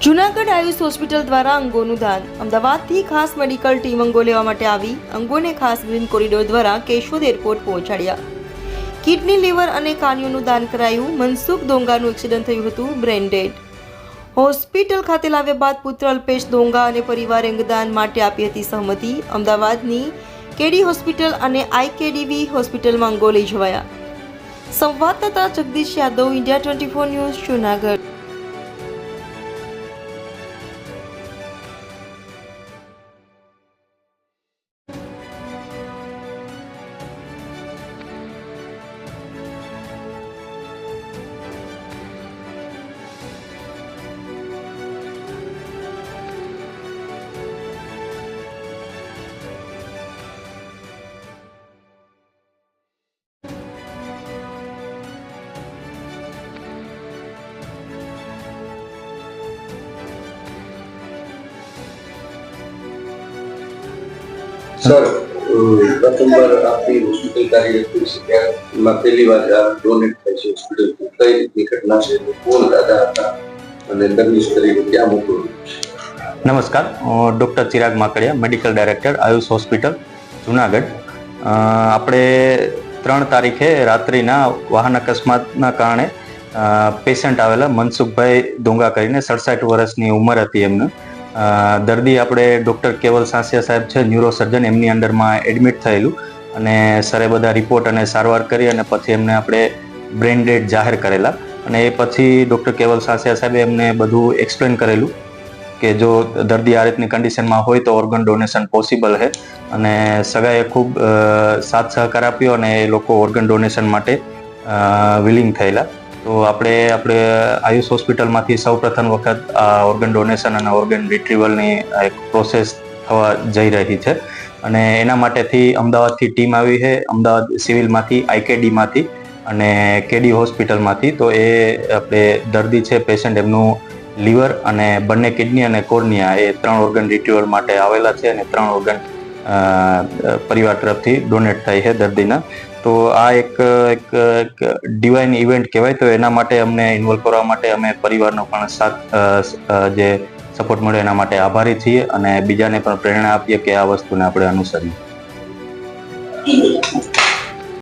Junagadh Ayush hospital દ્વારા અંગોનું દાન. અમદાવાદથી ખાસ મેડિકલ ટીમ અંગો લેવા માટે આવી અંગોને ખાસ ગ્રીન કોરિડોર દ્વારા કેશોદ એરપોર્ટ પહોંચાડ્યા. કિડની, લીવર અને કાનિયોનું દાન કરાયું. મનસુખ દોંગાનું એક્સિડન્ટ થયું હતું, બ્રેન ડેડ. હોસ્પિટલ ખાતે લાવ્યા બાદ પુત્ર અલ્પેશ દોંગા અને પરિવારે અંગદાન માટે આપી હતી સહમતિ. અમદાવાદની કેડી હોસ્પિટલ અને આઈકેડીવી હોસ્પિટલમાં અંગો લઈ જવાયા. સંવાદદાતા Jagdish Yadav, India 24 news, Junagadh. Sir, प्रथम बार आपकी हॉस्पिटल कार्यरत हुई है, मैं पहली बार डोनेट થઈ છે હોસ્પિટલ की कई રીતની ઘટના છે, કોણ દાદા હતા અને દર્દી તરીકે ક્યાં મોકલું? નમસ્કાર, doctor Chirag Makadia, medical director Ayush hospital Junagadh. આપણે 3 તારીખે રાત્રિના વાહન અકસ્માતના કારણે પેશન્ટ આવેલા મનસુખભાઈ દોંગા કરીને 67 વર્ષની ઉંમર હતી એમને. દર્દી આપણે ડૉક્ટર કેવલ સાંસિયા સાહેબ છે, ન્યુરોસર્જન, એમની અંડરમાં એડમિટ થયેલું અને સરે બધા રિપોર્ટ અને સારવાર કરી અને પછી એમને આપણે બ્રેન ડેડ જાહેર કરેલા. અને એ પછી ડૉક્ટર કેવલ સાંસિયા સાહેબે એમને બધું એક્સપ્લેન કરેલું કે જો દર્દી આ રીતની કન્ડિશનમાં હોય તો ઓર્ગન ડોનેશન પોસિબલ છે. અને સગાએ ખૂબ સાથ સહકાર આપ્યો અને એ લોકો ઓર્ગન ડોનેશન માટે વિલિંગ થયેલા. તો આપણે આયુષ હોસ્પિટલમાંથી સૌપ્રથમ વખત આ ઓર્ગન ડોનેશન અને ઓર્ગન રિટ્રીવલની એક પ્રોસેસ થવા જઈ રહી છે. અને એના માટેથી અમદાવાદથી ટીમ આવી છે, અમદાવાદ સિવિલમાંથી, આઈકેડીમાંથી અને કેડી હોસ્પિટલમાંથી. તો એ આપણે દર્દી છે પેશન્ટ, એમનું લીવર અને બંને કિડની અને કોર્નિયા એ 3 ઓર્ગન રિટ્રીવલ માટે આવેલા છે અને 3 ઓર્ગન પરિવાર તરફથી ડોનેટ થાય છે દર્દીના. તો આ એક ડિવાઇન ઇવેન્ટ કહેવાય. તો એના માટે અમને ઇન્વોલ્વ કરવા માટે અમે પરિવારનો પણ સાથ જે સપોર્ટ મળ્યો એના માટે આભારી છીએ અને બીજાને પણ પ્રેરણા આપીએ કે આ વસ્તુને આપણે અનુસરીએ.